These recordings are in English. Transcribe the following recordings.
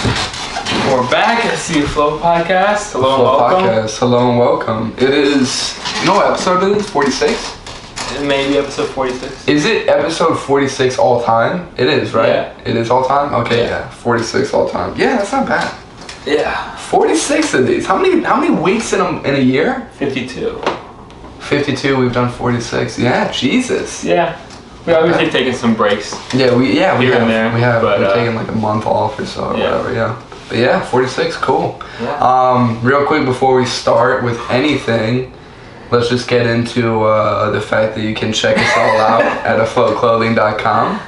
We're back at the Flow Podcast. Hello and welcome. Podcast. Hello and welcome. It is, you know what episode it is? 46? Maybe episode 46. Is it episode 46 all time? It is, right? Yeah. It is all time? Okay, yeah. 46 all time. Yeah, that's not bad. Yeah. 46 of these. How many weeks in a year? 52. 52, we've done 46. Yeah, Jesus. Yeah. We obviously taking some breaks. Yeah, we Here have. and there, We have. but, We're taking like a month off or so or yeah. whatever, yeah. But yeah, 46, cool. Yeah. Real quick before we start with anything, let's just get into the fact that you can check us all out at afloatclothing.com.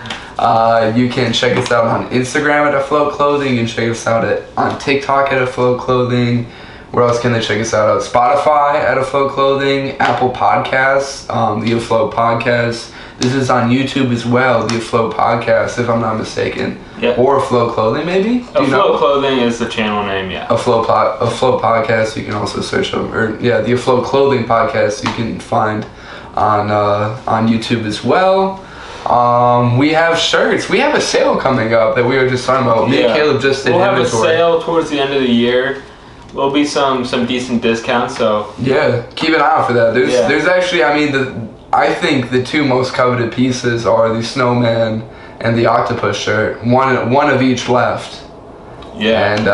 You can check us out on Instagram at Afloat Clothing. You can check us out on TikTok at Afloat Clothing. Where else can they check us out? Spotify at Afloat Clothing, Apple Podcasts, the Afloat Podcast. This is on YouTube as well, the Afloat Podcast, if I'm not mistaken. Yeah. Or Afloat Clothing, maybe? Afloat Clothing is the channel name, yeah. Afloat Podcast, you can also search over, the Afloat Clothing Podcast you can find on YouTube as well. We have shirts. We have a sale coming up that we were just talking about. Me and Caleb just did inventory. We'll have a sale towards the end of the year. Will be some decent discounts, so yeah, keep an eye out for that. There's actually, I think the two most coveted pieces are the snowman and the octopus shirt. One of each left. Yeah. And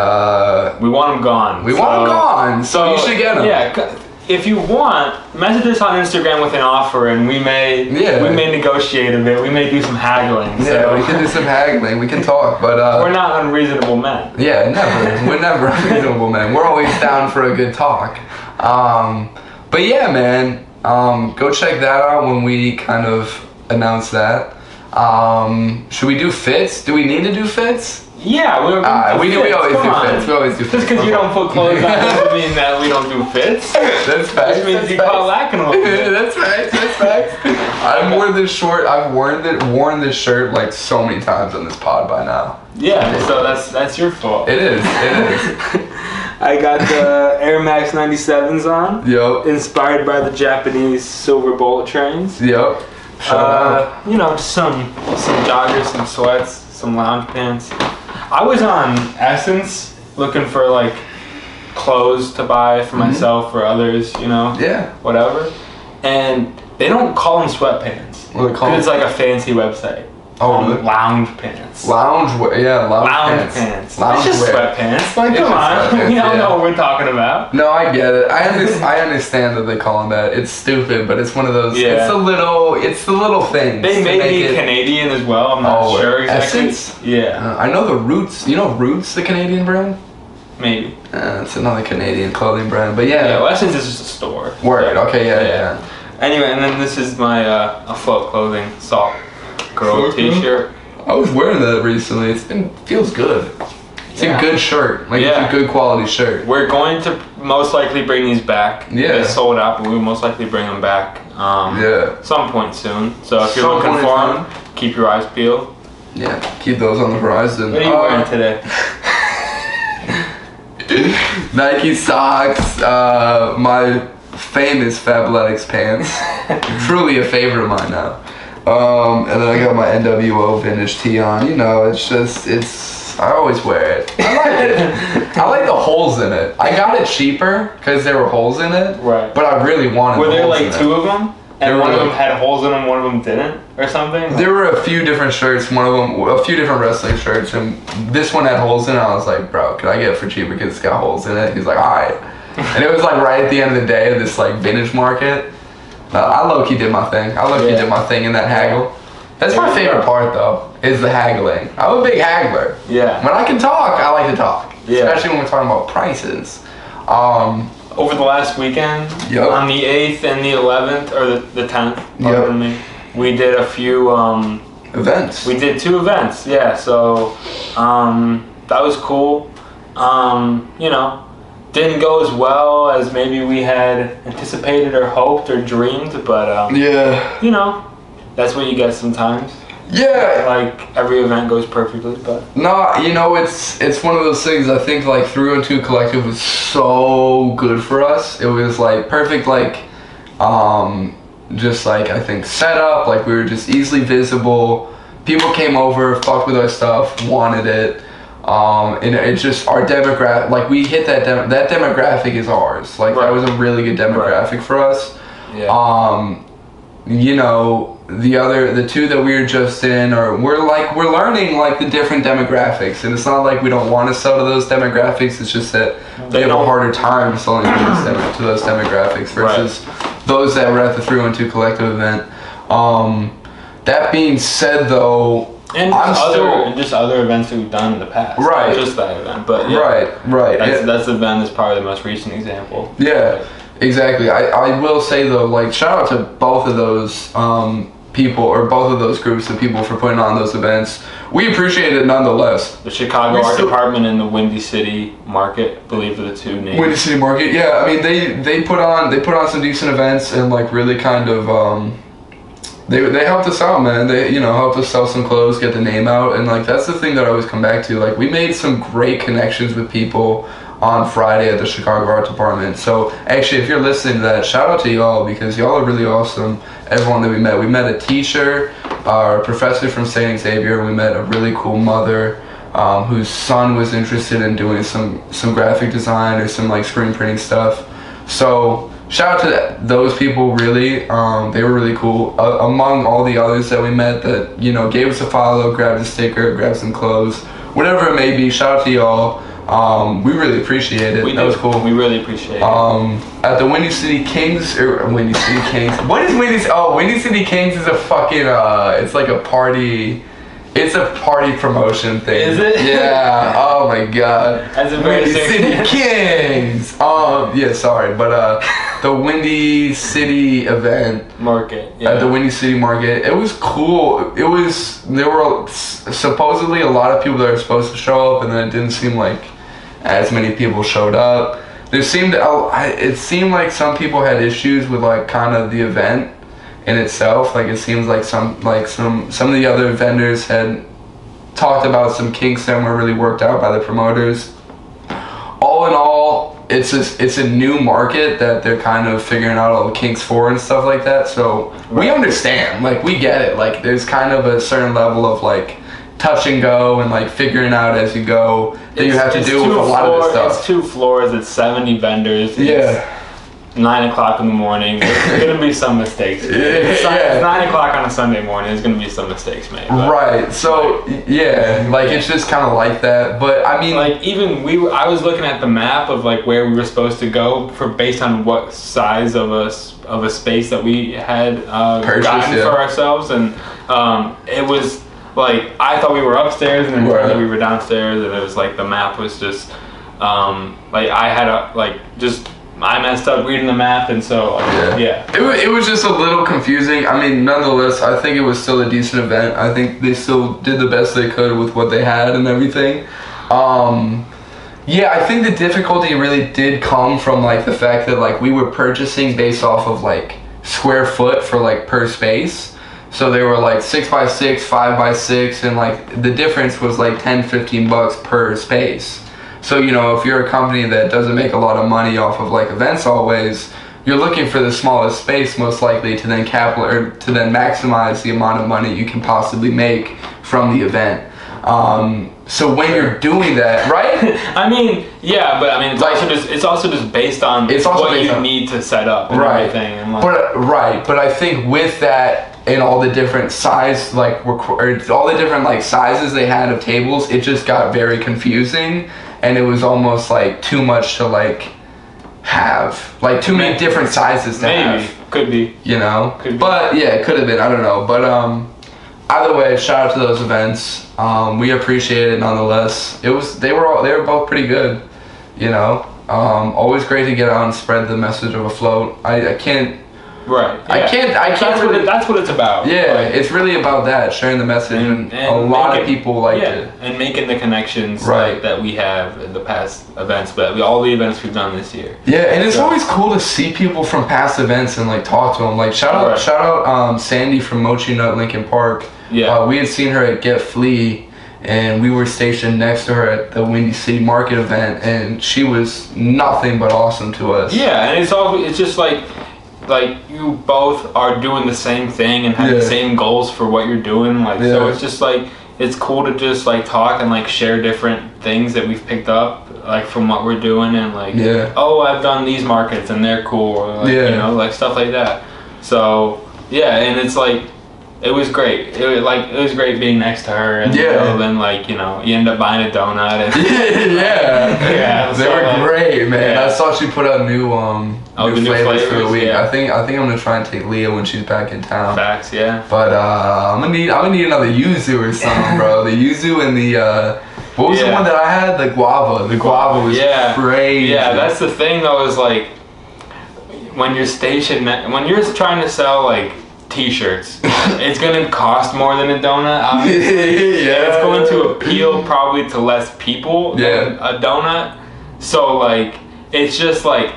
we want them gone. We want them gone. So you should get them. Yeah. If you want, message us on Instagram with an offer, and we may negotiate a bit. We may do some haggling. Yeah, we can do some haggling. We can talk, but we're not unreasonable men. Yeah, never. We're never unreasonable men. We're always down for a good talk. But yeah, man, go check that out when we kind of announce that. Should we do fits? Do we need to do fits? Yeah, we always do fits. We always do fits. Just because you don't put clothes on doesn't mean that we don't do fits. That's facts. Which means you call lacking a little bit. That's facts. I've worn this this shirt like so many times on this pod by now. Yeah, so that's your fault. It is. I got the Air Max 97s on. Yep. Inspired by the Japanese silver bullet trains. Yep. Just some joggers, some sweats, some lounge pants. I was on Essence looking for like clothes to buy for myself or others, Yeah. Whatever. And they don't call them sweatpants. What do they call them? It's like a fancy website. Oh, really? Lounge pants. Lounge pants. pants. It's just sweatpants. Like, come on. We all know what we're talking about. No, I get it. I understand that they call them that. It's stupid, but it's one of those. Yeah. It's the little things. They may be Canadian as well. I'm not sure exactly. Essence? Yeah. I know the Roots. You know Roots, the Canadian brand? Maybe. It's another Canadian clothing brand, but yeah. Yeah, Essence is just a store. Word. Okay. Yeah. Anyway, and then this is my Afloat Clothing Salt Girl T-shirt. I was wearing that recently. Feels good. It's a good shirt. It's a good quality shirt. We're going to most likely bring these back. Yeah. They sold out, but we'll most likely bring them back. Some point soon. So if you're looking for them, keep your eyes peeled. Yeah. Keep those on the horizon. What are you wearing today? Nike socks. My famous Fabletics pants. Truly a favorite of mine now. And then I got my NWO vintage tee on. I always wear it. I like it. I like the holes in it. I got it cheaper because there were holes in it. Right. But I really wanted Were the there holes like in two it. of them? And one of them had holes in them, one of them didn't? Or something? There were a few different shirts. A few different wrestling shirts. And this one had holes in it. I was like, bro, can I get it for cheap because it's got holes in it? He's like, alright. And it was like right at the end of the day of this like vintage market. I low-key did my thing. Did my thing in that haggle. That's my favorite part though, is the haggling. I'm a big haggler. Yeah. When I can talk, I like to talk. Yeah. Especially when we're talking about prices. Over the last weekend, on the 8th and the 11th, or the 10th, pardon me, we did a few events. We did 2 events, yeah, so that was cool. Didn't go as well as maybe we had anticipated or hoped or dreamed, but that's what you get sometimes. Yeah. Like every event goes perfectly, but no, it's one of those things. I think like 302 Collective was so good for us. It was like perfect, like just like I think setup. Like we were just easily visible. People came over, fucked with our stuff, wanted it. And it's just our demographic. Like we hit that that demographic is ours. Like that was a really good demographic for us. Yeah. You know, the two that we were just in, we're learning like the different demographics, and it's not like we don't want to sell to those demographics. It's just that they have a harder time selling to those demographics versus those that were at the 312 Collective event. That being said, though. And just other events that we've done in the past. Right. Not just that event, but yeah. Right. That's the event that's probably the most recent example. Yeah, exactly. I will say though, like shout out to both of those people or both of those groups of people for putting on those events. We appreciate it nonetheless. The Chicago Art Department and the Windy City Market, I believe, are the two names. Windy City Market, yeah. I mean, they put on some decent events and like really kind of. They helped us out, man. They helped us sell some clothes, get the name out, and like that's the thing that I always come back to. Like we made some great connections with people on Friday at the Chicago Art Department. So actually, if you're listening to that, shout out to y'all because y'all are really awesome. Everyone that we met a teacher, a professor from St. Xavier. We met a really cool mother whose son was interested in doing some graphic design or some like screen printing stuff. So. Shout out to those people, really. They were really cool. Among all the others that we met that, gave us a follow, grabbed a sticker, grabbed some clothes, whatever it may be, shout out to y'all. We really appreciate it. That was cool. We really appreciate it. At the Windy City Kings, Windy City Kings. What is Windy City? Oh, Windy City Kings is a fucking, it's like a party. It's a party promotion thing. Is it? Yeah. Oh my god. That's a Windy City Kings. Yeah. Sorry, but the Windy City event. Market. Yeah. At the Windy City Market, it was cool. There were supposedly a lot of people that were supposed to show up, and then it didn't seem like as many people showed up. It seemed like some people had issues with like kind of the event in itself. Like it seems like some of the other vendors had talked about some kinks that weren't really worked out by the promoters. All in all, it's a new market that they're kind of figuring out all the kinks for and stuff like that. So we understand, like we get it. Like there's kind of a certain level of like touch and go and like figuring out as you go that you have to do with a lot of this stuff. It's 2 floors. It's 70 vendors. Yeah. 9 o'clock in the morning. There's gonna be some mistakes made. It's 9 o'clock on a Sunday morning. There's gonna be some mistakes made. Right. So yeah, like it's just kind of like that. But I mean, like even I was looking at the map of like where we were supposed to go based on what size of a space that we had gotten for ourselves, and it was like I thought we were upstairs, and then we were downstairs, and it was like the map was just like I messed up reading the map, and so yeah. It was just a little confusing. I mean, nonetheless, I think it was still a decent event. I think they still did the best they could with what they had and everything. Yeah, I think the difficulty really did come from like the fact that like we were purchasing based off of like square foot for like per space. So they were like 6x6, 5x6, and like the difference was like $10-15 per space. So, if you're a company that doesn't make a lot of money off of like events always, you're looking for the smallest space most likely to then maximize the amount of money you can possibly make from the event. So when you're doing that, right? I mean, yeah, but I mean, it's also just based on what you need to set up and everything. And like, but I think with that and all the different size, like all the different like sizes they had of tables, it just got very confusing. And it was almost like too much to like have, like too many different sizes to have. Could be. Could be. But yeah, it could have been. I don't know. But either way, shout out to those events. We appreciate it nonetheless. They were both pretty good. Always great to get out and spread the message of a float. I can't. Right. Yeah. That's what it's about. Yeah, it's really about that, sharing the message, and a lot of people like it. And making the connections that we have in the past events, but all the events we've done this year. Yeah, and it's always cool to see people from past events and like talk to them. Like shout out Sandy from Mochi Nut Lincoln Park. Yeah. We had seen her at Get Flea, and we were stationed next to her at the Windy City Market event, and she was nothing but awesome to us. Yeah, and it's just like you both are doing the same thing and have the same goals for what you're doing, so it's just like it's cool to just like talk and like share different things that we've picked up like from what we're doing, and like oh, I've done these markets and they're cool, or like, you know, like stuff like that. So yeah, and it's like it was great. It was great being next to her, and you know, then like you know you end up buying a donut. And they were great, man. I saw she put out new flavors for the week. I think I'm gonna try and take Leah when she's back in town. Facts, yeah. But I'm gonna need another yuzu or something, bro. The yuzu and the what was the one that I had? The guava. The guava was crazy. Yeah, that's the thing though, is like when you're when you're trying to sell like t-shirts, it's gonna cost more than a donut, obviously. It's going to appeal probably to less people than a donut. So like it's just like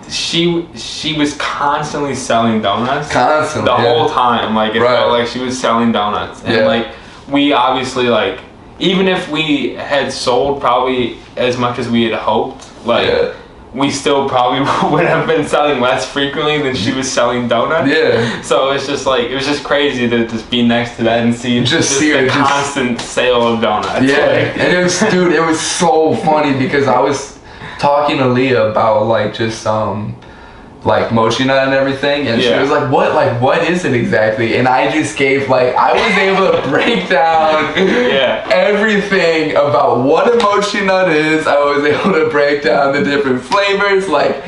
she was constantly selling donuts the whole time. Like it felt like she was selling donuts, and like we obviously like, even if we had sold probably as much as we had hoped, like we still probably would have been selling less frequently than she was selling donuts. Yeah. So it's just like, it was just crazy to just be next to that and see the constant sale of donuts. Yeah. Like, and it was, dude, it was so funny because I was talking to Leah about like just like mochi nut and everything, and she was like, what is it exactly? And I just gave like, I was able to break down everything about what a mochi nut is. I was able to break down the different flavors, like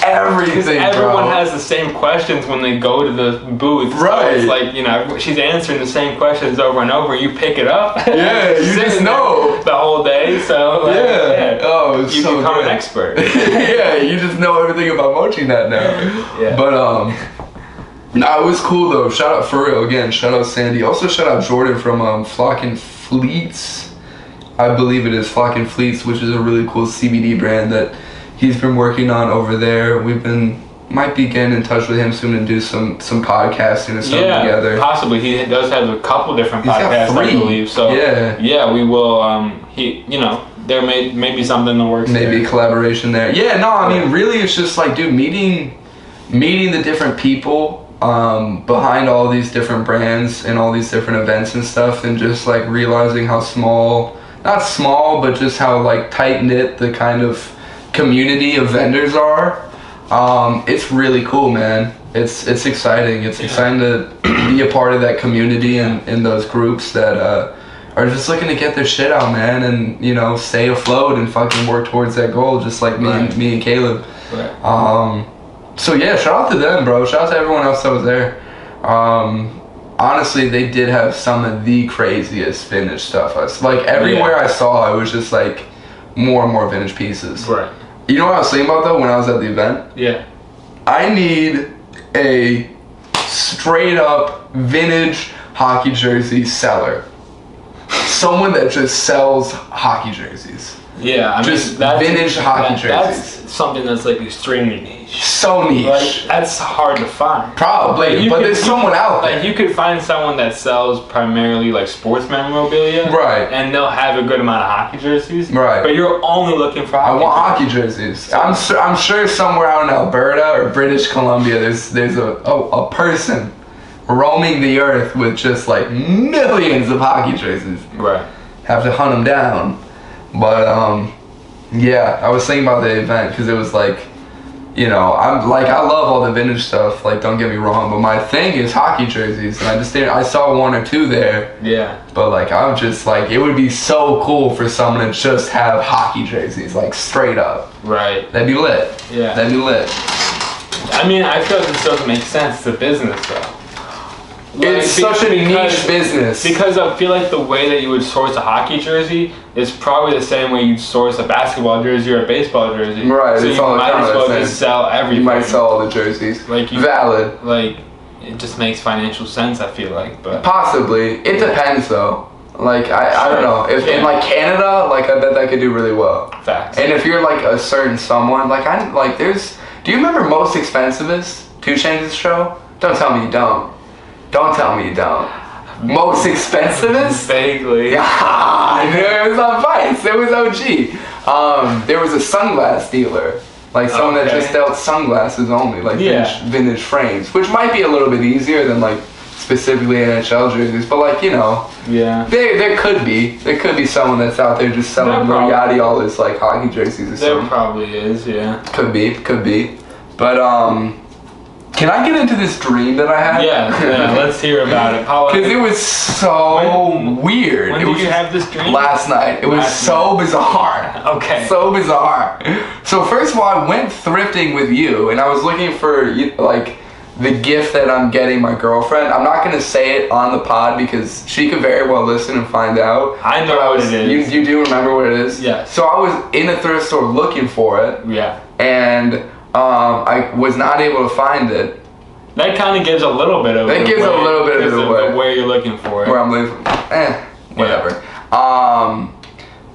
everything. Everyone has the same questions when they go to the booth. Right. So it's like, you know, she's answering the same questions over and over. You pick it up. Yeah, you just know the whole day. So like, oh, it's you so become good. An expert. Yeah, you just know everything about mochi nut now. Yeah. But no, it was cool though. Shout out for real again. Shout out Sandy. Also shout out Jordan from Flock and Fleets. I believe it is Flock and Fleets, which is a really cool CBD brand that he's been working on over there. Might be getting in touch with him soon and do some podcasting and stuff together. Possibly. He does have a couple different podcasts, I believe. So yeah, we will. You know, there may be something in the works. Maybe collaboration there. Yeah, no, I mean, really, it's just like, dude, meeting the different people behind all these different brands and all these different events and stuff, and just like realizing how not small, but just how like tight knit the kind of community of vendors are. It's really cool, man. It's exciting. It's exciting to be a part of that community and in those groups that are just looking to get their shit out, man, and you know, stay afloat and fucking work towards that goal, just like me and Caleb. So yeah, shout out to them, bro. Shout out to everyone else that was there. Honestly, they did have some of the craziest vintage stuff. Like everywhere I saw, it was just like more and more vintage pieces. Right. You know what I was thinking about though when I was at the event? Yeah. I need a straight up vintage hockey jersey seller. Someone that just sells hockey jerseys. Yeah, I mean, just vintage hockey jerseys. That's something that's like extremely niche. So niche. Like, that's hard to find. Probably, like, but there's someone out there. Like, you could find someone that sells primarily like sports memorabilia. Right. And they'll have a good amount of hockey jerseys. Right. But you're only looking for hockey jerseys. I want hockey jerseys. So, I'm sure somewhere out in Alberta or British Columbia there's a person roaming the earth with just like millions of hockey jerseys. Right. Have to hunt them down. But yeah, I was thinking about the event because it was like, you know, I love all the vintage stuff, like, don't get me wrong, but my thing is hockey jerseys, and I saw one or two there. Yeah. But like, I'm just like, it would be so cool for someone to just have hockey jerseys, like straight up. Right. That'd be lit. Yeah. That'd be lit. I mean, I feel like this doesn't make sense. It's a business though. Like, it's such a niche business. Because I feel like the way that you would source a hockey jersey is probably the same way you'd source a basketball jersey or a baseball jersey. Right. So you might as well just sell everything. You might sell all the jerseys. Like valid. Like, it just makes financial sense, I feel like. But possibly. It depends though. Like, I don't know. If in like Canada, like, I bet that could do really well. Facts. And if you're like a certain someone, like do you remember Most Expensivest? 2 Chainz' show? Don't tell me you don't. Don't tell me you don't. Most Expensivest? Vaguely. Yeah, I knew it was on Vice. It was OG. There was a sunglass dealer. Like someone that just dealt sunglasses only. Like vintage frames. Which might be a little bit easier than like specifically NHL jerseys, but like, you know, Yeah. there could be someone that's out there just selling Moriarty all his like hockey jerseys or There something. probably is, yeah. Could be. But can I get into this dream that I had? Yeah, let's hear about it. Because it was so weird. When did you have this dream? Last night. It was so bizarre. Okay. So bizarre. So first of all, I went thrifting with you, and I was looking for like the gift that I'm getting my girlfriend. I'm not gonna say it on the pod because she could very well listen and find out. I know what it is. You do remember what it is? Yes. So I was in a thrift store looking for it. Yeah. And I was not able to find it. That kind of gives a little bit of That gives a little bit of it away. Where you're looking for it. Where I'm living. Whatever. Yeah.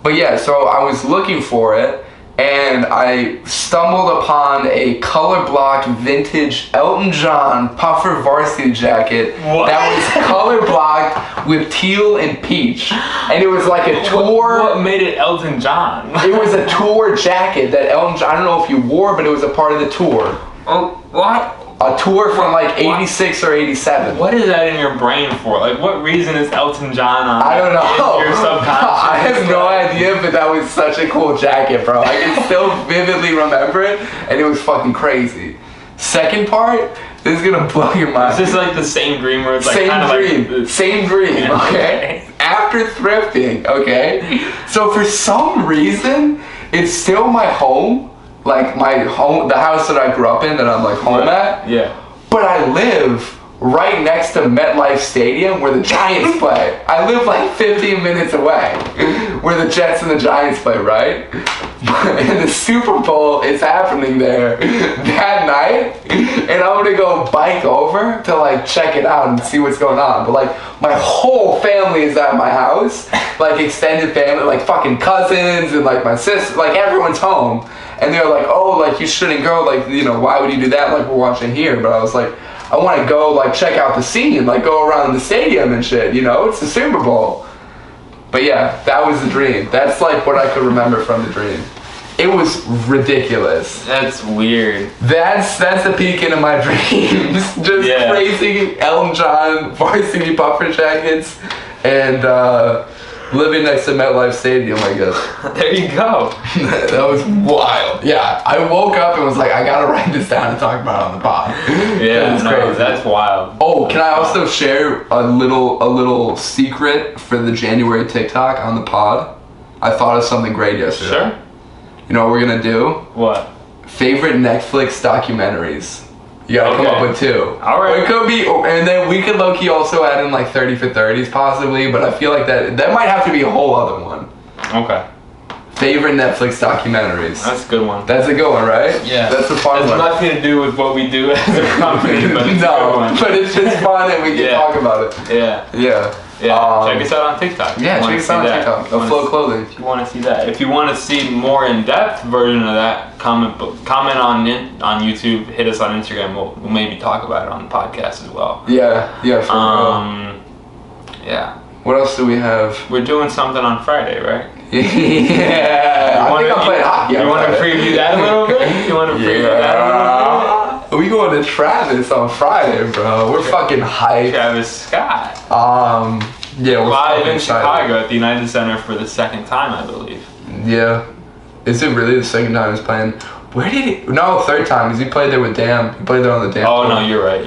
But yeah, so I was looking for it, and I stumbled upon a color blocked vintage Elton John puffer varsity jacket that was color blocked with teal and peach, and it was like a tour. What made it Elton John? It was a tour jacket that Elton John, I don't know if you wore, but it was a part of the tour. Oh, what? A tour from like 86 or 87. What is that in your brain for? Like, what reason is Elton John on? I don't know. Your subconscious. I have no idea, but that was such a cool jacket, bro. I can still vividly remember it, and it was fucking crazy. Second part, this is gonna blow your mind. Is this like the same dream where it's like Same dream? Like same dream, Yeah. okay? After thrifting, okay? So for some reason, it's still my home. Like my home, the house that I grew up in, that I'm like home at. Yeah. But I live right next to MetLife Stadium where the Giants play. I live like 15 minutes away where the Jets and the Giants play, right? And the Super Bowl is happening there that night, and I'm gonna go bike over to like check it out and see what's going on. But like my whole family is at my house, like extended family, like fucking cousins and like my sister, like everyone's home. And they're like, oh, like you shouldn't go, like, you know, why would you do that? Like we're watching here. But I was like, I want to go like check out the scene, like go around the stadium and shit, you know, it's the Super Bowl. But yeah, that was the dream. That's like what I could remember from the dream. It was ridiculous. That's weird. That's the peak into my dreams. Just crazy Elton John varsity puffer jackets and living next to MetLife Stadium, I guess. There you go. That was wild. Yeah, I woke up and was like, I gotta write this down and talk about it on the pod. Yeah, that's crazy. That's wild. Oh, can I also share a little secret for the January TikTok on the pod? I thought of something great yesterday. Sure. You know what we're gonna do? What? Favorite Netflix documentaries. You gotta come up with two. Alright. It could be, and then we could low-key also add in like 30 for 30s possibly, but I feel like that might have to be a whole other one. Okay. Favorite Netflix documentaries. That's a good one. That's a good one, right? Yeah. That's a fun one. It has nothing to do with what we do as a company, but it's a good one. but it's just fun and we can talk about it. Yeah. Yeah. Yeah, check us out on TikTok. Yeah, check us out on TikTok. Flow Clothing. If you want to see that. If you want to see more in-depth version of that, comment on YouTube, hit us on Instagram. We'll maybe talk about it on the podcast as well. Yeah, for yeah. What else do we have? We're doing something on Friday, right? Yeah. I think I'm playing hockey. You want to preview that a little bit? You want to preview that a little bit? We going to Travis on Friday, bro. We're fucking hyped. Travis Scott. Yeah, we're live in excited. Chicago at the United Center for the second time, I believe. Yeah. Is it really the second time he's playing? Where did he? No, third time, because he played there with Dam. He played there on the Dam. Oh, no, you're right.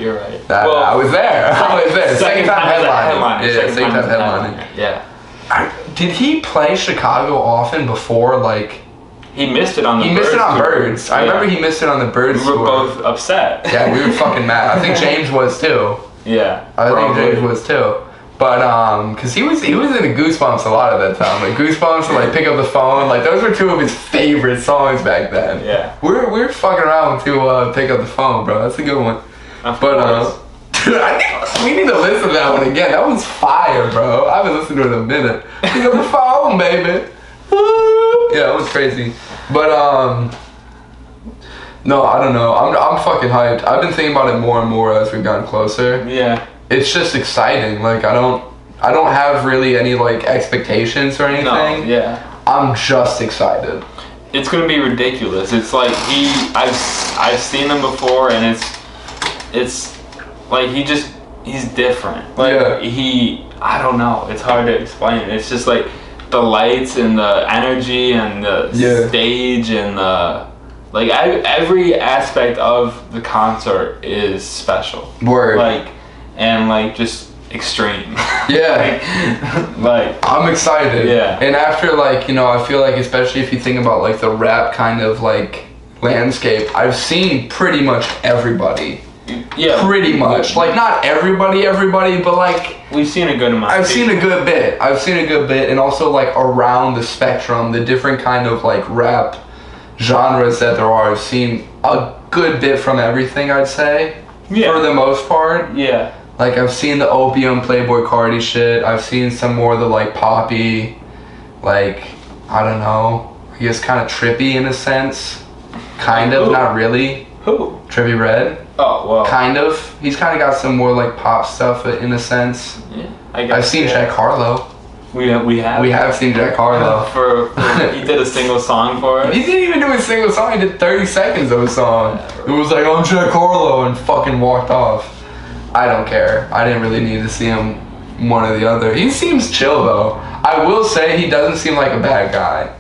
Well, I was there. Second time headlining. Yeah, second time headlining. Yeah. Did he play Chicago often before, like... He missed it on the Birds. He missed it on tour. Birds. I remember he missed it on the Birds We were tour. both upset. Yeah, we were fucking mad. I think James was too. Yeah. I think James was too. But cause he was into Goosebumps a lot at that time. Like Goosebumps and like Pick Up the Phone. Like those were two of his favorite songs back then. Yeah. We were fucking around to Pick Up the Phone, bro. That's a good one. Dude, I think we need to listen to that one again. That was fire, bro. I haven't listened to it in a minute. Pick Up the Phone, baby. Woo. Yeah, it was crazy. But no, I don't know. I'm fucking hyped. I've been thinking about it more and more as we've gotten closer. Yeah. It's just exciting. Like I don't have really any like expectations or anything. No, yeah. I'm just excited. It's gonna be ridiculous. It's like I've seen him before, and it's like he just he's different. Like I don't know. It's hard to explain. It's just like the lights and the energy and the stage and the like every aspect of the concert is special. Word. Like and like just extreme. Yeah. like I'm excited. Yeah. And after like, you know, I feel like especially if you think about like the rap kind of like landscape, I've seen pretty much everybody. Yeah. Pretty much. Like not everybody, but like we've seen a good amount. I've seen a good bit. And also like around the spectrum, the different kind of like rap genres that there are. I've seen a good bit from everything, I'd say. Yeah. For the most part. Yeah. Like I've seen the Opium Playboy Cardi shit. I've seen some more of the like poppy, like I don't know, I guess kind of trippy in a sense. Kind of, not really. Who? Trippy Red. Oh well. Kind of. He's kind of got some more like pop stuff in a sense. Yeah. I guess. I've seen Jack Harlow. We have. We have seen Jack Harlow. He did a single song for us. He didn't even do a single song. He did 30 seconds of a song. It was like, I'm Jack Harlow, and fucking walked off. I don't care. I didn't really need to see him one or the other. He seems chill though. I will say he doesn't seem like a bad guy.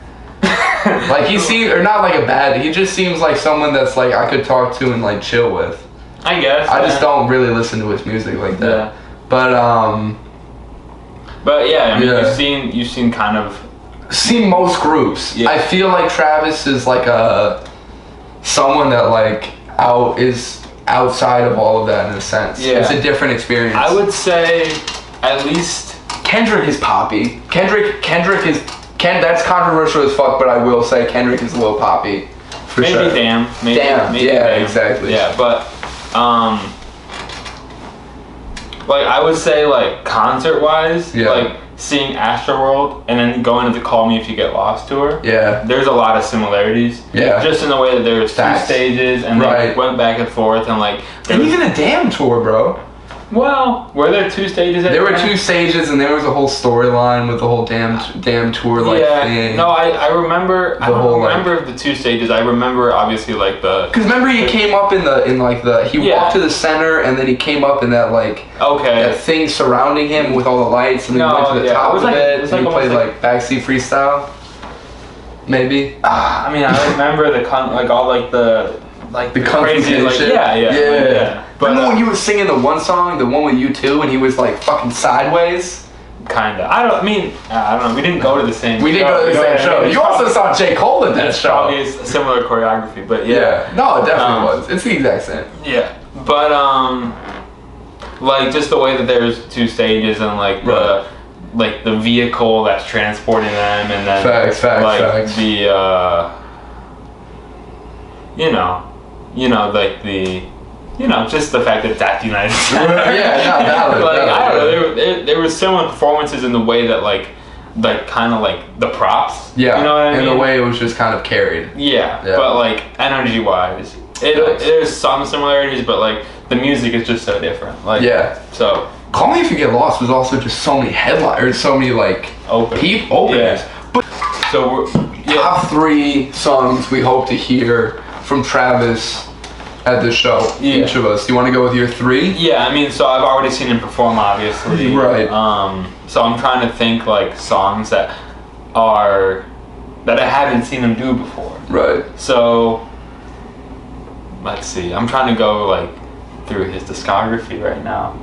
Like he seems, or not like a bad, he just seems like someone that's like I could talk to and like chill with. I guess. I just don't really listen to his music like that. Yeah. But yeah, I mean you've seen kind of seen most groups. Yeah. I feel like Travis is like someone that like is outside of all of that in a sense. Yeah. It's a different experience. I would say at least Kendrick is poppy. Kendrick is that's controversial as fuck, but I will say Kendrick is a little poppy. For maybe sure. Maybe yeah, Damn. Exactly. Yeah, but like I would say like concert wise, like seeing Astroworld and then going to the Call Me If You Get Lost tour. Yeah. There's a lot of similarities. Yeah. Just in the way that there was two stages and they went back and forth and like and even a Damn tour, bro. Well, were there two stages? There were two stages, and there was a whole storyline with the whole damn tour thing. No, I remember. I don't remember the two stages. I remember obviously like the. Because remember he came up he walked to the center, and then he came up in that that thing surrounding him with all the lights, and then he went to the top of it, and he played like backseat freestyle. Maybe. I mean, I remember the crazy shit. Yeah. But remember when he was singing the one song, the one with U2, and he was like fucking sideways? Kinda. I don't know. We didn't go to the same show. We didn't go to the same show. You also saw J. Cole in that show. Probably a similar choreography, but yeah. No, it definitely was. It's the exact same. Yeah. But, like, just the way that there's two stages and, like, the vehicle that's transporting them and then... Facts. Just the fact that it's at the United States. Valid. I don't know. There were similar performances in the way that kind of like the props. Yeah. You know what I mean? In the way it was just kind of carried. Yeah. But like energy wise, there's some similarities, but like the music is just so different. Like So. Call Me If You Get Lost was also just so many headliners, so many like openers. Yeah. But so top 3 songs we hope to hear from Travis at this show, each of us. Do you want to go with your 3? Yeah, I mean, so I've already seen him perform, obviously. Right. So I'm trying to think like songs that I haven't seen him do before. Right. So let's see. I'm trying to go like through his discography right now.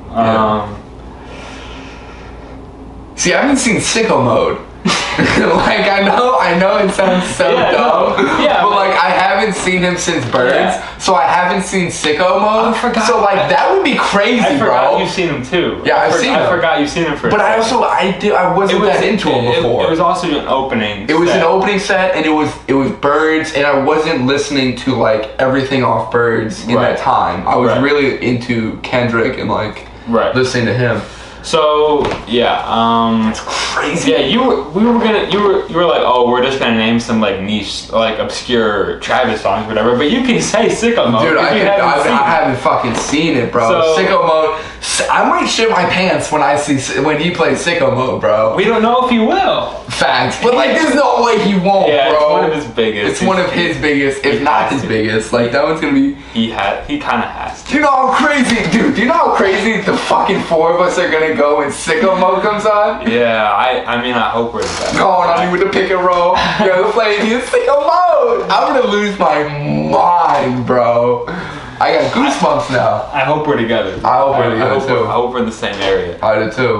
See, I haven't seen Sicko Mode. Like I know it sounds so dumb. But like I haven't seen him since Birds, so I haven't seen Sicko Mode. I forgot. So like that would be crazy, I forgot bro. You've seen him too. Yeah, I forgot you've seen him for. But I wasn't that into him before. It was also an opening. It was an opening set, and it was Birds, and I wasn't listening to like everything off Birds in that time. I was really into Kendrick and like listening to him. So it's crazy. Yeah, you were like, oh, we're just gonna name some like niche, like obscure Travis songs, whatever. But you can say Sicko Mode. Dude, I haven't fucking seen it, bro. So, Sicko Mode. I might shit my pants when he plays Sicko Mode, bro. We don't know if he will. Facts, but like, there's no way he won't, bro. It's one of his biggest. It's one of his biggest, if not his biggest. Like, that one's gonna be... He kind of has to. Do you know how crazy, dude, do you know how crazy the fucking four of us are gonna go when Sicko Mode comes on? Yeah, I mean, I hope we're together. Going on with the pick and roll. Yo, playing you Sicko Mode. I'm gonna lose my mind, bro. I got goosebumps now. I hope we're together. I hope we're together too. I hope we're in the same area. I do too.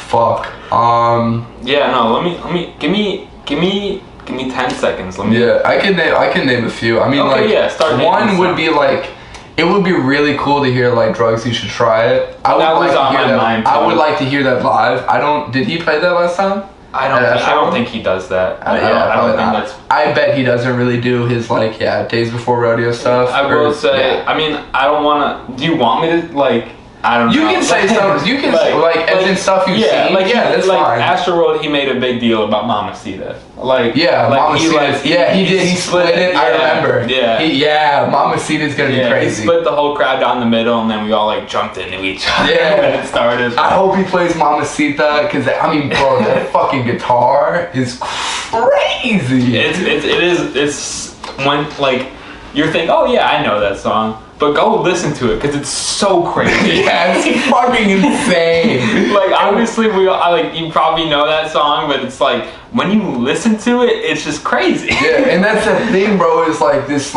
Fuck. Yeah, no. Let me. Give me 10 seconds. Yeah, I can name a few. I mean, okay, like, yeah, start one would be like, it would be really cool to hear like Drugs You Should Try It. I would like to hear that live. Did he play that last time? I don't think he does that. I don't think that's. I bet he doesn't really do his like Days Before Rodeo stuff. I will say. I mean, I don't want to. Do you want me to like? I don't know. You can say something. You can say as in stuff you've seen. Like, that's fine. Astroworld, he made a big deal about Mamacita. Mamacita. He did. He split it. I remember. Yeah. Mamacita's gonna be crazy. He split the whole crowd down the middle, and then we all like jumped into each other when it started. I hope he plays Mamacita, because I mean, bro, that fucking guitar is crazy. It's when like you're thinking, oh yeah, I know that song. But go listen to it because it's so crazy. Yeah, it's fucking insane. Like obviously you probably know that song, but it's like when you listen to it, it's just crazy. Yeah, and that's the thing, bro. Is like this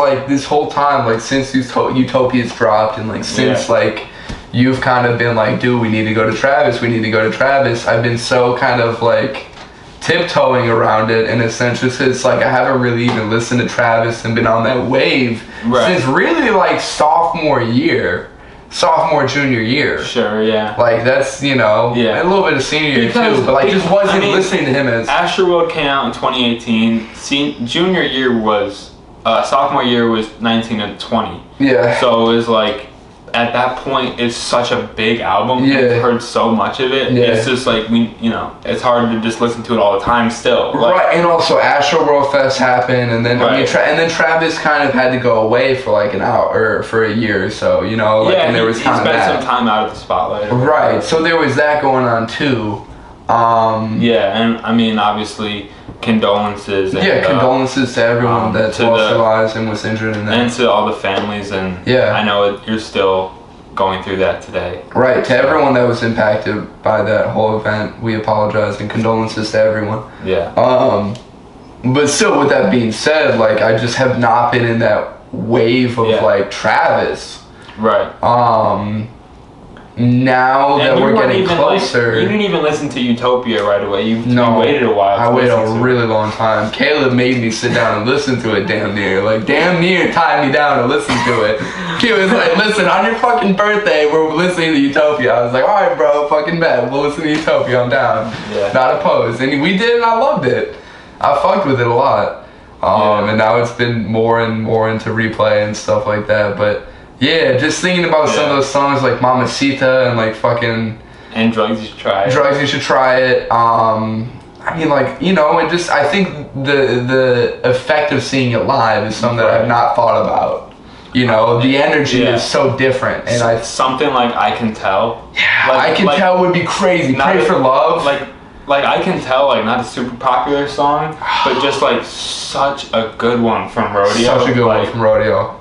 whole time, like since Utopia's dropped, and like since like you've kind of been like, dude, we need to go to Travis. I've been so kind of like tiptoeing around it in a sense, just because like I haven't really even listened to Travis and been on that wave since really like sophomore junior year. Sure, yeah. Like that's a little bit of senior year too, but like just wasn't listening to him as. Astroworld came out in 2018. Junior year was sophomore year was 19 and 20. Yeah. So it was like. At that point, it's such a big album. Yeah. We've heard so much of it. Yeah. It's just like it's hard to just listen to it all the time. Still, right? And also, Astroworld Fest happened, and then then Travis kind of had to go away for like an hour or for a year or so. And there was he spent some time out of the spotlight. Right. So there was that going on too. And I mean, obviously, condolences. And, condolences to everyone that lost their lives and was injured in that. And to all the families, and I know you're still going through that today. Right, to everyone that was impacted by that whole event, we apologize and condolences to everyone. Yeah. But still, with that being said, like, I just have not been in that wave of, like, Travis. Right. Now that we're getting closer. You didn't even listen to Utopia right away. You waited a while. I waited a really long time. Caleb made me sit down and listen to it damn near tied me down to listen to it. He was like, listen, on your fucking birthday, we're listening to Utopia. I was like, alright bro, fucking bet. We'll listen to Utopia, I'm down. Yeah. Not opposed. And we did, and I loved it. I fucked with it a lot. And now it's been more and more into replay and stuff like that. But yeah, just thinking about some of those songs like Mamacita and like fucking... And Drugs You Should Try It. Drugs You Should Try It. I mean, like, and just, I think the effect of seeing it live is something that I've not thought about. The energy is so different. And something like I Can Tell. Yeah, I Can Tell would be crazy. Pray for Love. Like I Can Tell, like not a super popular song, but just like such a good one from Rodeo. Such a good one from Rodeo.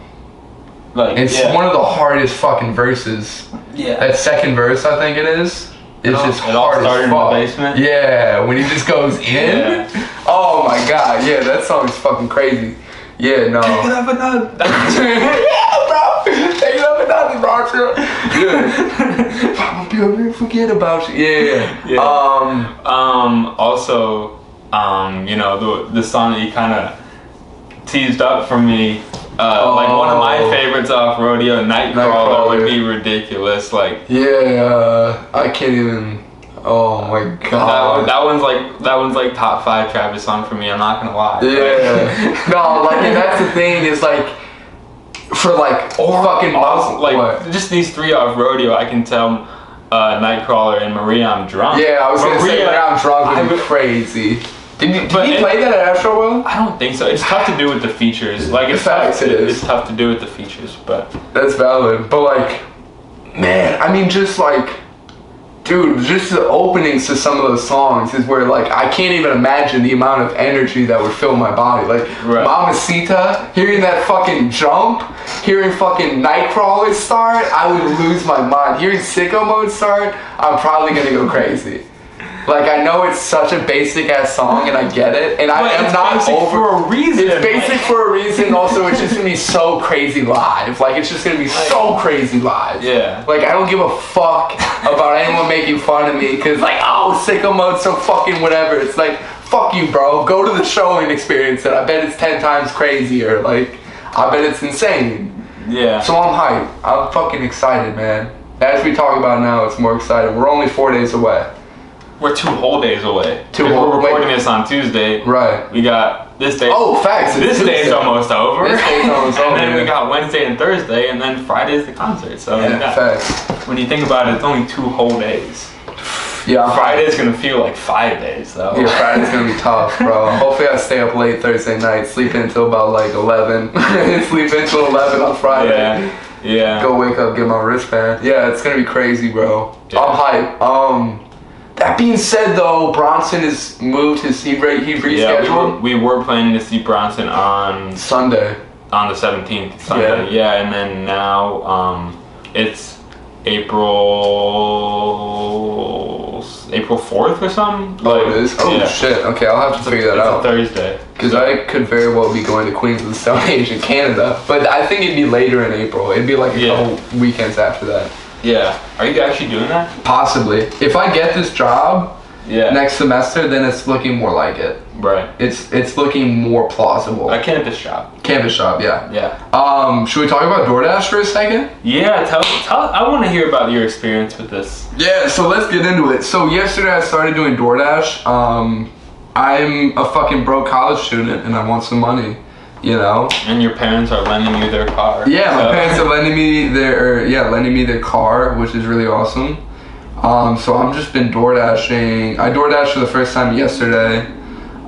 It's one of the hardest fucking verses. Yeah. That second verse, I think it is. It's just hard as fuck. In the basement. Yeah, when he just goes in. Yeah. Oh my god, yeah, that song is fucking crazy. Yeah, no. Take it up another. Yeah, bro. Take it up another, bro. Yeah. I'm gonna be able to forget about you. Yeah. Also, the song that you kind of teased up for me. Like one of my favorites off Rodeo, Nightcrawler would be ridiculous. Like I can't even. Oh my god. That one's like top 5 Travis song for me. I'm not gonna lie. Yeah. No, like, and that's the thing is like, for like fucking like just these 3 off Rodeo, I Can Tell, Nightcrawler, and Maria I'm Drunk. Yeah, I was gonna say Maria I'm Drunk would be crazy. Did he play that at Astroworld? I don't think so. It's tough to do with the features. Like it's tough to do with the features, but that's valid. But like, man, I mean, just like, Dude, just the openings to some of those songs is where, like, I can't even imagine the amount of energy that would fill my body. Like, Mamacita, hearing that fucking jump, hearing fucking Nightcrawler start, I would lose my mind. Hearing Sicko Mode start, I'm probably gonna go crazy. Like, I know it's such a basic-ass song, and I get it, and I am not over... for a reason. It's basic for a reason, also it's just gonna be so crazy live. Like, it's just gonna be so crazy live. Yeah. Like, I don't give a fuck about anyone making fun of me, because, like, oh, Sicko Mode's so fucking whatever. It's like, fuck you, bro. Go to the show and experience it. I bet it's 10 times crazier. Like, I bet it's insane. Yeah. So I'm hyped. I'm fucking excited, man. As we talk about now, it's more exciting. We're only 4 days away. We're 2 whole days away. We're recording this on Tuesday. Right. We got this day. Oh, facts. This day's almost over. This day's almost over. And then we got Wednesday and Thursday, and then Friday's the concert. So facts. When you think about it, it's only 2 whole days. Yeah. Friday's gonna feel like 5 days, though. Yeah, Friday's gonna be tough, bro. Hopefully I stay up late Thursday night, sleep until about like 11. Sleep until 11 on Friday. Yeah. Go wake up, get my wristband. Yeah, it's gonna be crazy, bro. Yeah. I'm hyped. That being said, though, Bronson has moved his he rescheduled. Yeah, we were planning to see Bronson on Sunday. On the 17th, Sunday. Yeah, and then now it's April 4th or something. Oh, it is? Oh, shit. Okay, I'll have to figure that out. It's a Thursday. Because I could very well be going to Queens of the Stone Age in Canada. But I think it'd be later in April. It'd be like a couple weekends after that. Yeah. Are you actually doing that? Possibly. If I get this job next semester, then it's looking more like it. Right. It's looking more plausible. A campus shop. Campus shop, yeah. Yeah. Should we talk about DoorDash for a second? Yeah, tell I want to hear about your experience with this. Yeah, so let's get into it. So yesterday I started doing DoorDash. I'm a fucking broke college student and I want some money. You know, and your parents are lending you their car. Yeah, my parents are lending me their car, which is really awesome. So I'm just been DoorDashing. I DoorDashed for the first time yesterday,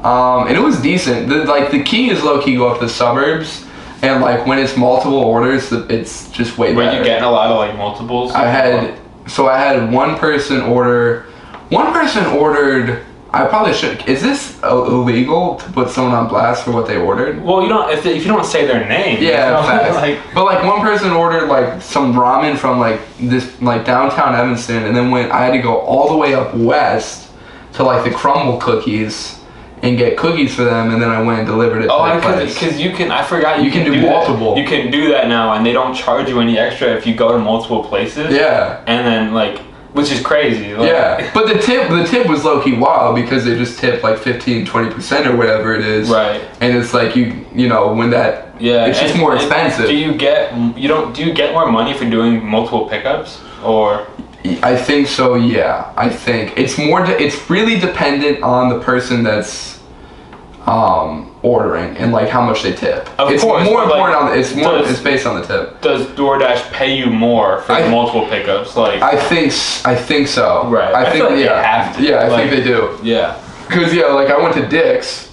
and it was decent. The key is low key go up to the suburbs, and like when it's multiple orders, it's just way better. Were you getting a lot of like multiples? I had one person order. One person ordered. I probably should. Is this illegal to put someone on blast for what they ordered? Well, you don't. If you don't say their name. Yeah, but like one person ordered like some ramen from like this like downtown Evanston, and then I had to go all the way up west to like the Crumble Cookies and get cookies for them, and then I went and delivered it. Because you can. I forgot you can do multiple. You can do that now, and they don't charge you any extra if you go to multiple places. Yeah. And then like. Which is crazy. Like, yeah, but the tip was low-key wild because they just tip like 15-20% or whatever it is. Right. And it's like you know when that it's just more expensive. Do you get more money for doing multiple pickups or? I think so. Yeah, I think it's more. It's really dependent on the person that's ordering and like how much they tip. It's more important it's based on the tip. Does DoorDash pay you more for multiple pickups? Like I think so. Right. I think like they have to. Yeah, I think they do. Yeah. Because like I went to Dick's,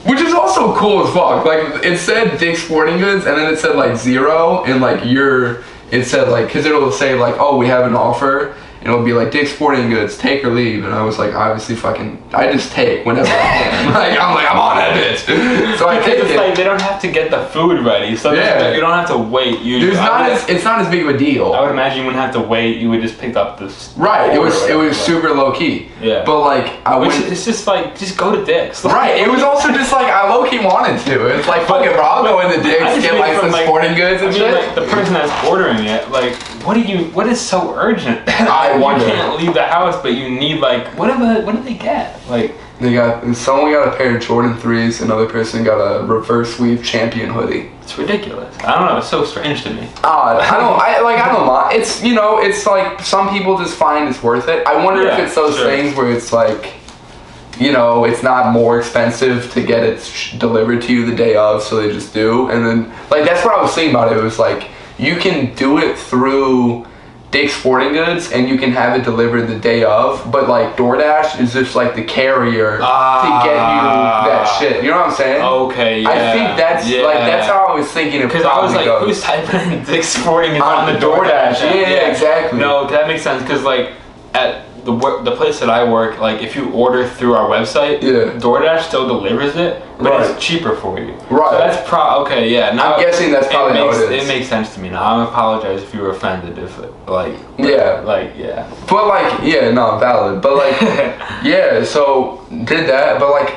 which is also cool as fuck. Like it said Dick's Sporting Goods and then it said like 0 and like it said like because it'll say like we have an offer. And it'll be like Dick's Sporting Goods, take or leave. And I was like, obviously, I just take whenever I can. I'm on that bitch. So I take it. Like they don't have to get the food ready, so you don't have to wait. It's not as big of a deal. I would imagine you wouldn't have to wait. You would just pick up this. Right. It was super low key. Yeah. But like it's just like just go to Dick's. Right. It was also just like I low key wanted to. It's like fucking bro, I'll go into Dick's, get like some sporting goods and shit. Like the person that's ordering it, like what is so urgent? I wonder. You can't leave the house, but you need like what did they get? Like someone got a pair of Jordan 3s, another person got a reverse weave champion hoodie. It's ridiculous. I don't know. It's so strange to me. I don't mind. It's it's like some people just find it's worth it. I wonder if it's those things where it's like, it's not more expensive to get it delivered to you the day of, so they just do. And then like that's what I was saying about it. It was like you can do it through Dick's Sporting Goods and you can have it delivered the day of, but like DoorDash is just like the carrier to get you that shit. You know what I'm saying? Okay, yeah. I think that's how I was thinking it probably I was like, goes. who's typing in Dick's Sporting Goods on the DoorDash? Yeah, exactly. No, that makes sense because like at the place that I work, like if you order through our website, DoorDash still delivers it, but it's cheaper for you. Right. So that's okay. Yeah. Now I'm guessing that's probably how it is. It makes sense to me now. I apologize if you were offended. If But valid. But like, yeah. So did that, but like,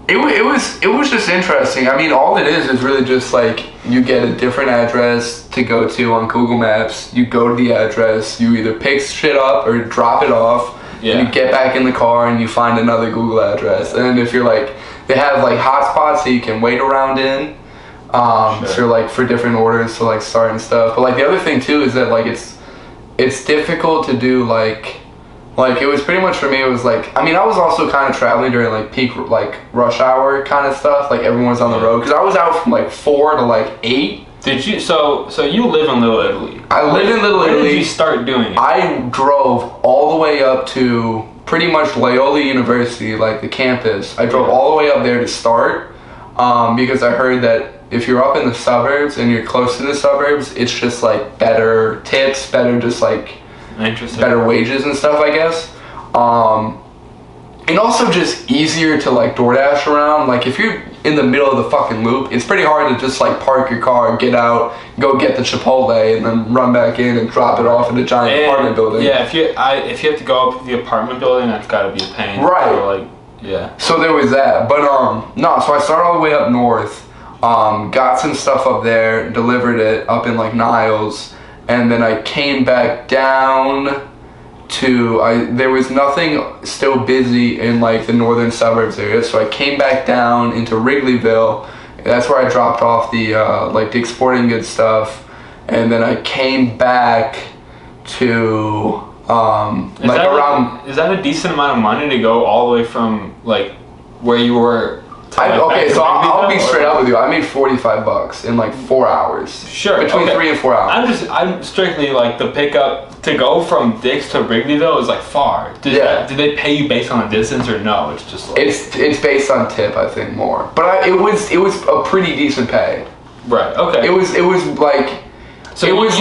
it was just interesting. I mean, all it is really just like you get a different address to go to on Google Maps. You go to the address. You either pick shit up or drop it off. Yeah. And you get back in the car and you find another Google address. And if you're like, they have like hotspots that you can wait around in. So like for different orders to like start and stuff. But like the other thing too is that like it's difficult to do like it was pretty much for me. It was like, I mean, I was also kind of traveling during like peak like rush hour kind of stuff. Like everyone's on the road because I was out from like 4 to like 8. Did you? So you live in Little Italy. I lived in Little Italy. When did you start doing it? I drove all the way up to pretty much Loyola University, like the campus. I drove all the way up there to start because I heard that if you're up in the suburbs and you're close to the suburbs, it's just like better tips, better just like better wages and stuff, I guess. And also just easier to like DoorDash around. Like if you're in the middle of the fucking loop, it's pretty hard to just like park your car, get out, go get the Chipotle, and then run back in and drop it off in a giant apartment building. Yeah, if you have to go up to the apartment building, that's got to be a pain. Right. So, like, yeah. So there was that, but no. So I started all the way up north, got some stuff up there, delivered it up in like Niles, and then I came back down to there was nothing still busy in like the northern suburbs area, so I came back down into Wrigleyville. That's where I dropped off the like Dick's Sporting Goods stuff, and then I came back to is that a decent amount of money to go all the way from like where you were? I'll be straight up with you. I made $45 in like 4 hours. Sure. Between 3 and 4 hours. I'm strictly like the pickup to go from Dick's to Wrigleyville is like far. Did they pay you based on the distance or no? It's just like it's based on tip, I think, more. But it was a pretty decent pay. Right. Okay. It was like. So it was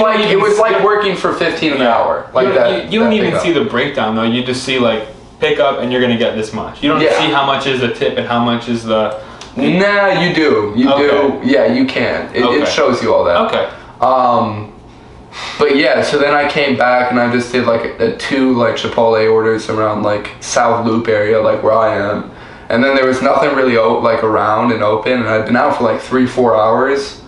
like working for 15 an hour. Like you don't even see the breakdown though. You just see like pick up and you're gonna get this much. You don't see how much is the tip and how much is the. Nah, you do. You do. Yeah, you can. It shows you all that. Okay. But yeah, so then I came back and I just did like 2 like Chipotle orders around like South Loop area, like where I am. And then there was nothing really like around and open, and I'd been out for like 3-4 hours.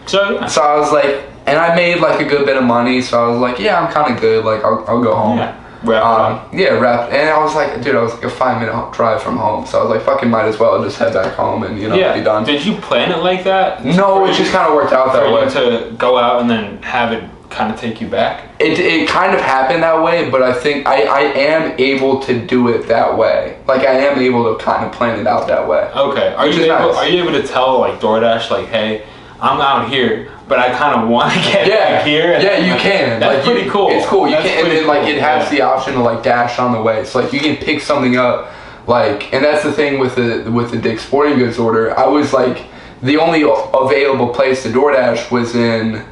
So I was like, and I made like a good bit of money, so I was like, yeah, I'm kind of good. Like I'll go home. Yeah. Wrap. And I was like, dude, I was like a 5-minute drive from home, so I was like, fucking might as well just head back home and be done. Did you plan it like that? No, it just kind of worked out that way. For you to go out and then have it kind of take you back? It kind of happened that way, but I think I am able to do it that way. Like I am able to kind of plan it out that way. Okay. Are you able to tell like DoorDash like, hey, I'm out here, but I kind of want to get back here? And you can. That's like, pretty cool. It's cool. You can, and then like it has the option to like dash on the way. So like you can pick something up, like, and that's the thing with the Dick's Sporting Goods order. I was like, the only available place to DoorDash was in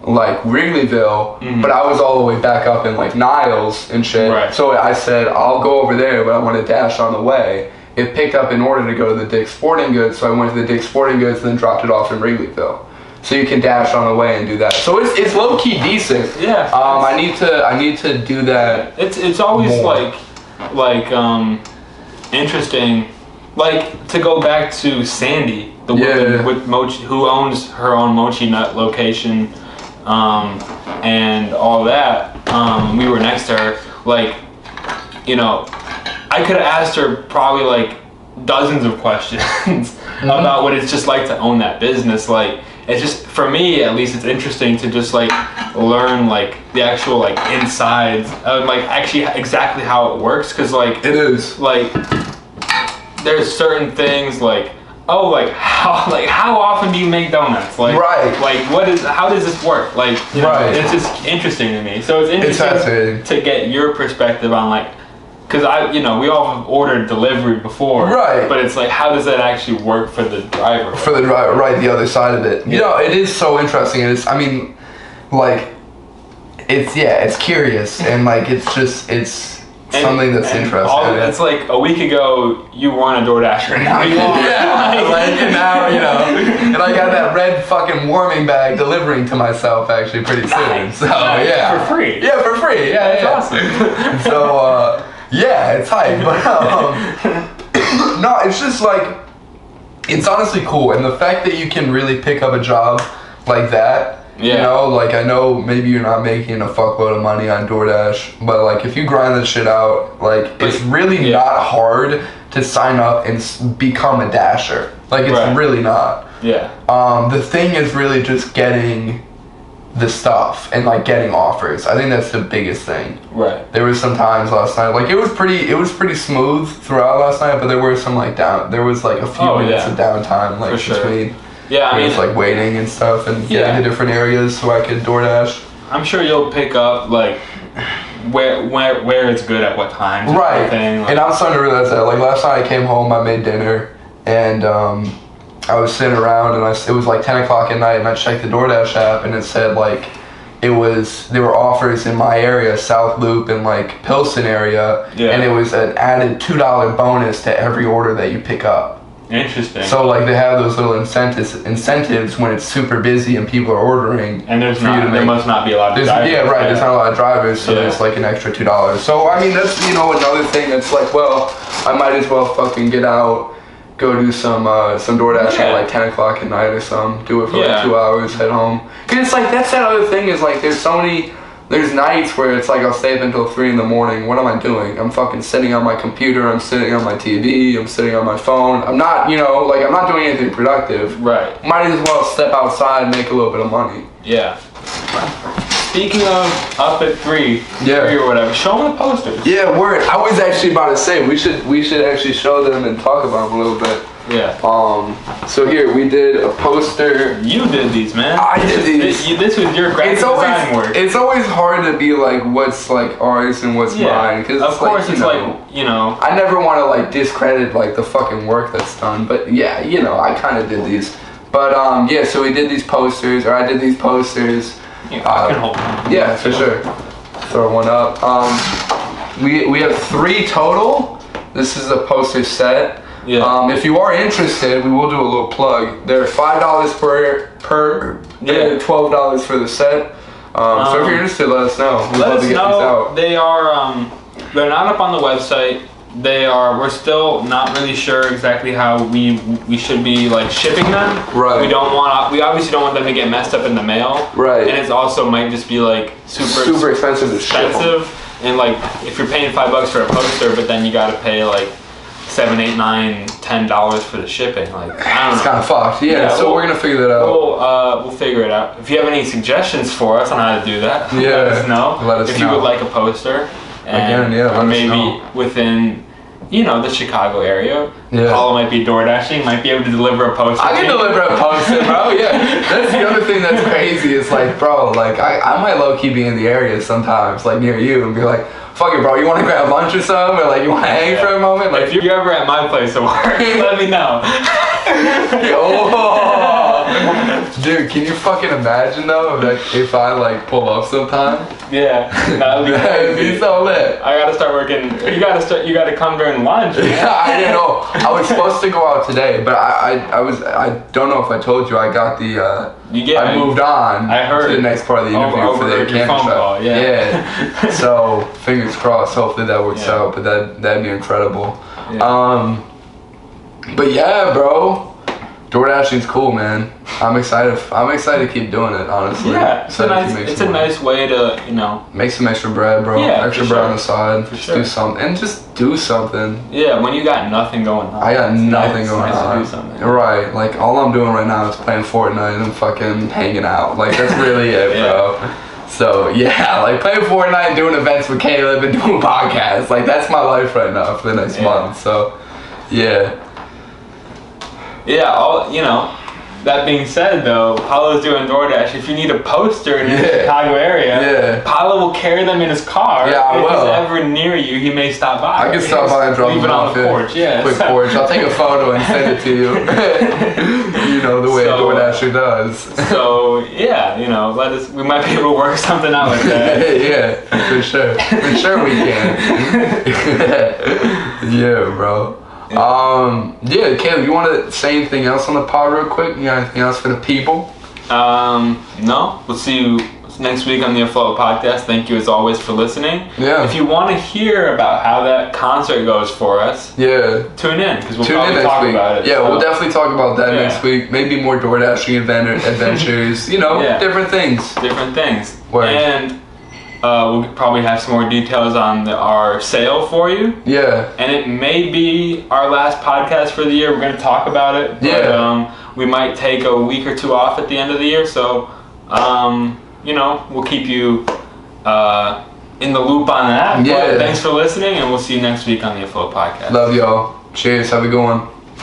like Wrigleyville, but I was all the way back up in like Niles and shit. Right. So I said, I'll go over there, but I want to dash on the way. It picked up in order to go to the Dick's Sporting Goods, so I went to the Dick's Sporting Goods and then dropped it off in Wrigleyville. So you can dash on the way and do that. So it's low key decent. Yeah. I need to do that. It's always more. like interesting, like to go back to Sandy, the woman with Mochi, who owns her own Mochi Nut location, and all that. We were next to her, like, I could have asked her probably like dozens of questions about what it's just like to own that business. Like, it's just, for me at least, it's interesting to just like learn like the actual like insides of like actually exactly how it works, because like it is like there's certain things like, oh, like how often do you make donuts? Like, right. Like how does this work? Like, right. It's just interesting to me. So it's interesting to get your perspective on like, because we all have ordered delivery before, right? But it's like, how does that actually work for the driver? For the driver, right? The other side of it, it is so interesting. It's, I mean, like, it's curious and like it's something that's interesting. It's like a week ago you weren't a DoorDasher and now you are. Yeah, like and now and I got that red fucking warming bag delivering to myself actually pretty soon. So yeah, for free. Yeah, for free. Yeah, that's awesome. So yeah, it's hype, but no, it's just like it's honestly cool, and the fact that you can really pick up a job like that. Yeah. You know, like I know maybe you're not making a fuckload of money on DoorDash, but like if you grind this shit out, like it's really not hard to sign up and become a dasher. Like it's really not. Yeah. The thing is really just getting the stuff and like getting offers. I think that's the biggest thing. Right. There was some times last night, like it was pretty smooth throughout last night, but there were some like there was like a few minutes of downtime like between. Yeah, I mean, it's like waiting and stuff and getting to different areas so I could DoorDash. I'm sure you'll pick up like where it's good at what time. Right. Like, and I'm starting to realize that. Like last night I came home, I made dinner, and I was sitting around and it was like 10 o'clock at night, and I checked the DoorDash app and it said like there were offers in my area, South Loop and like Pilsen area, and it was an added $2 bonus to every order that you pick up. Interesting. So like they have those little incentives when it's super busy and people are ordering. And there must not be a lot of drivers. Yeah, right. There's not a lot of drivers, so there's like an extra $2. So I mean that's another thing that's like, well, I might as well fucking get out, go do some DoorDash at like 10 o'clock at night or something. Do it for like 2 hours, head home. Cause it's like that's that other thing is like there's nights where it's like I'll stay up until 3 a.m. What am I doing? I'm fucking sitting on my computer, I'm sitting on my TV, I'm sitting on my phone. I'm not, I'm not doing anything productive. Right. Might as well step outside and make a little bit of money. Yeah. Speaking of up at 3 or whatever, show them the posters. Yeah, word. I was actually about to say we should actually show them and talk about them a little bit. Yeah. So here we did a poster. You did these, man. I did these. This was your graphic design work. It's always hard to be like what's like ours and what's mine, because of course it's like I never want to like discredit like the fucking work that's done, but yeah, I kind of did these. But so we did these posters, or I did these posters. I can hold them. Yeah, for sure. Throw one up. We have 3 total. This is a poster set. Yeah. If you are interested, we will do a little plug. They're $5 per $12 for the set. So if you're interested, let us know. We'd love to get these out. They are they're not up on the website. We're still not really sure exactly how we should be like shipping them. Right. We obviously don't want them to get messed up in the mail. Right. And it also might just be like super expensive to ship them. And like if you're paying $5 for a poster, but then you gotta pay like $7, $8, $9, $10 for the shipping. Like I don't know. It's kind of fucked. Yeah. So we're gonna figure that out. We'll figure it out. If you have any suggestions for us on how to do that, let us know. If you would like a poster. And maybe within, the Chicago area. Yeah. Paolo might be DoorDashing, might be able to deliver a poster. I can deliver a poster, bro. Yeah. That's the other thing that's crazy. It's like, bro, like I might low key be in the area sometimes, like near you, and be like, fuck it, bro. You want to grab lunch or something, or like you want to hang for a moment? Like if you're ever at my place of work, let me know. Dude, can you fucking imagine though if I like pull up sometime? Yeah, that'd be crazy. It'd be so lit. I gotta start working. You gotta come during lunch. Yeah, I didn't know. I was supposed to go out today, but I don't know if I told you I got the I moved on. I heard to the next part of the interview for the camping shop. Yeah. So fingers crossed. Hopefully that works out. But that'd be incredible. Yeah. But yeah, bro. DoorDashing's cool, man. I'm excited to keep doing it, honestly. Yeah, it's a nice way to, make some extra bread, bro. Yeah, extra bread on the side. For just sure. do something. And just do something. Yeah, when you got nothing going on. I got nothing going on. To do something. Right. Like, all I'm doing right now is playing Fortnite and fucking hanging out. Like, that's really it, bro. So, yeah, like, playing Fortnite, doing events with Caleb, and doing podcasts. Like, that's my life right now for the next month. So, yeah. Yeah, That being said, though, Paolo's doing DoorDash. If you need a poster in the Chicago area, Paolo will carry them in his car. Yeah, I will. If he's ever near you, he may stop by. I can stop by and drop leave them it on off the porch. Yeah, quick porch. I'll take a photo and send it to you. You know, the way a DoorDasher does. So yeah, you know, we might be able to work something out with that. Yeah, for sure. For sure we can. Yeah, bro. Yeah, Caleb, you want to say anything else on the pod real quick? You got anything else for the people? No. We'll see you next week on the Afloat podcast. Thank you as always for listening. Yeah. If you want to hear about how that concert goes for us, tune in because we'll probably talk about it. Yeah, we'll definitely talk about that next week. Maybe more door dashing adventures. You know, different things. Word. And we'll probably have some more details on our sale for you. Yeah. And it may be our last podcast for the year. We're going to talk about it. But, we might take a week or two off at the end of the year. So, you know, we'll keep you in the loop on that. Yeah. But thanks for listening, and we'll see you next week on the Afloat podcast. Love y'all. Cheers. Have a good one.